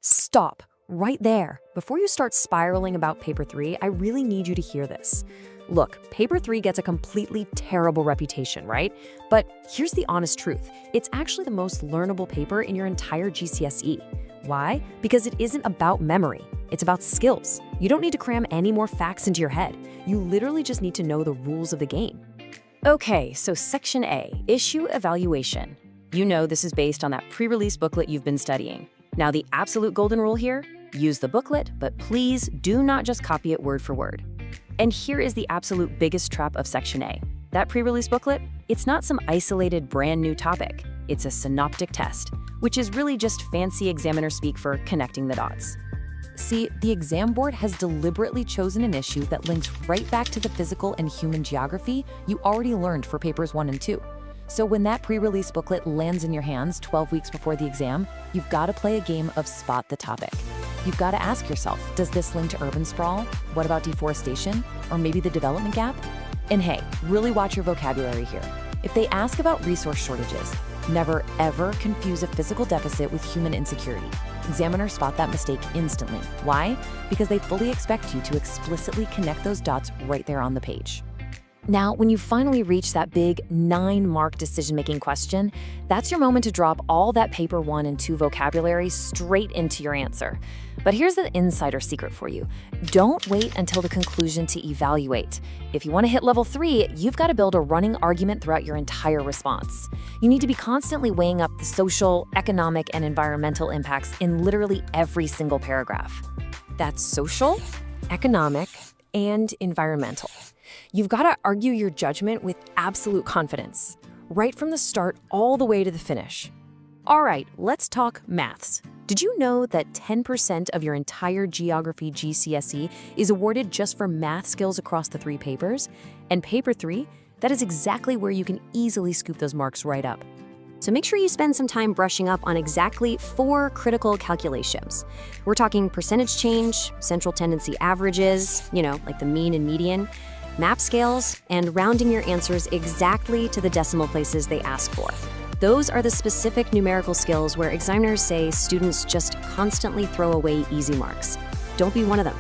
Stop right there. Before you start spiraling about paper 3, I really need you to hear this. Look, paper 3 gets a completely terrible reputation, right? But here's the honest truth. It's actually the most learnable paper in your entire GCSE. Why? Because it isn't about memory. It's about skills. You don't need to cram any more facts into your head. You literally just need to know the rules of the game. Okay, so Section A, Issue Evaluation. You know this is based on that pre-release booklet you've been studying. Now the absolute golden rule here, use the booklet, but please do not just copy it word for word. And here is the absolute biggest trap of Section A. That pre-release booklet, it's not some isolated brand new topic. It's a synoptic test, which is really just fancy examiner speak for connecting the dots. See, the exam board has deliberately chosen an issue that links right back to the physical and human geography you already learned for papers 1 and 2. So when that pre-release booklet lands in your hands 12 weeks before the exam, you've got to play a game of spot the topic. You've got to ask yourself, does this link to urban sprawl? What about deforestation? Or maybe the development gap? And hey, really watch your vocabulary here. If they ask about resource shortages, never ever confuse a physical deficit with human insecurity. Examiners spot that mistake instantly. Why? Because they fully expect you to explicitly connect those dots right there on the page. Now, when you finally reach that big 9-mark decision-making question, that's your moment to drop all that paper 1 and 2 vocabulary straight into your answer. But here's the insider secret for you. Don't wait until the conclusion to evaluate. If you want to hit level 3, you've got to build a running argument throughout your entire response. You need to be constantly weighing up the social, economic, and environmental impacts in literally every single paragraph. That's social, economic, and environmental. You've got to argue your judgment with absolute confidence, right from the start all the way to the finish. All right, let's talk maths. Did you know that 10% of your entire geography GCSE is awarded just for math skills across the 3 papers? And paper 3, that is exactly where you can easily scoop those marks right up. So make sure you spend some time brushing up on exactly 4 critical calculations. We're talking percentage change, central tendency averages, like the mean and median, map scales, and rounding your answers exactly to the decimal places they ask for. Those are the specific numerical skills where examiners say students just constantly throw away easy marks. Don't be one of them.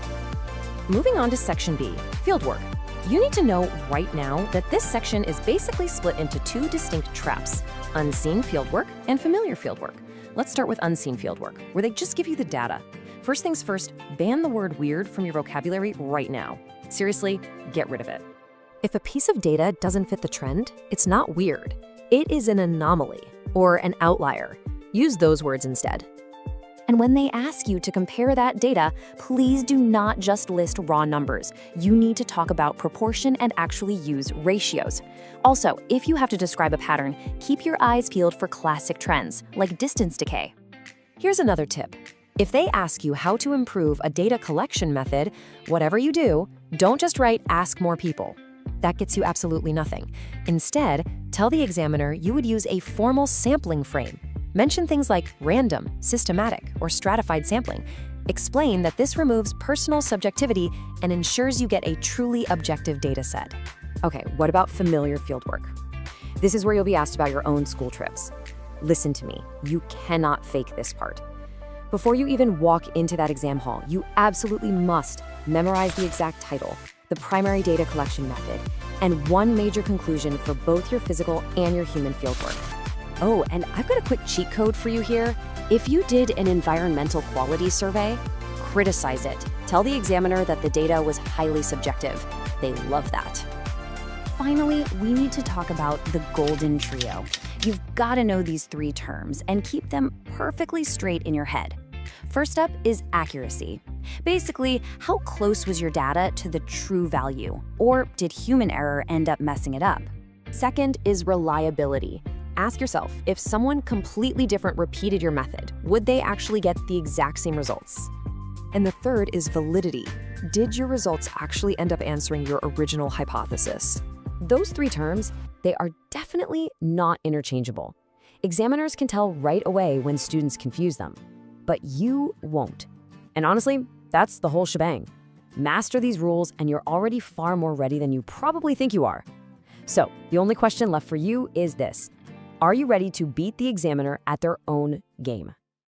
Moving on to Section B, Fieldwork. You need to know right now that this section is basically split into 2 distinct traps, unseen fieldwork and familiar fieldwork. Let's start with unseen fieldwork, where they just give you the data. First things first, ban the word weird from your vocabulary right now. Seriously, get rid of it. If a piece of data doesn't fit the trend, it's not weird. It is an anomaly or an outlier. Use those words instead. And when they ask you to compare that data, please do not just list raw numbers. You need to talk about proportion and actually use ratios. Also, if you have to describe a pattern, keep your eyes peeled for classic trends, like distance decay. Here's another tip. If they ask you how to improve a data collection method, whatever you do, don't just write "ask more people." That gets you absolutely nothing. Instead, tell the examiner you would use a formal sampling frame. Mention things like random, systematic, or stratified sampling. Explain that this removes personal subjectivity and ensures you get a truly objective data set. Okay, what about familiar fieldwork? This is where you'll be asked about your own school trips. Listen to me, you cannot fake this part. Before you even walk into that exam hall, you absolutely must memorize the exact title, the primary data collection method, and one major conclusion for both your physical and your human fieldwork. Oh, and I've got a quick cheat code for you here. If you did an environmental quality survey, criticize it. Tell the examiner that the data was highly subjective. They love that. Finally, we need to talk about the golden trio. You've got to know these 3 terms and keep them perfectly straight in your head. First up is accuracy. Basically, how close was your data to the true value? Or did human error end up messing it up? Second is reliability. Ask yourself, if someone completely different repeated your method, would they actually get the exact same results? And the third is validity. Did your results actually end up answering your original hypothesis? Those 3 terms, they are definitely not interchangeable. Examiners can tell right away when students confuse them, but you won't. And honestly, that's the whole shebang. Master these rules and you're already far more ready than you probably think you are. So the only question left for you is this: are you ready to beat the examiner at their own game?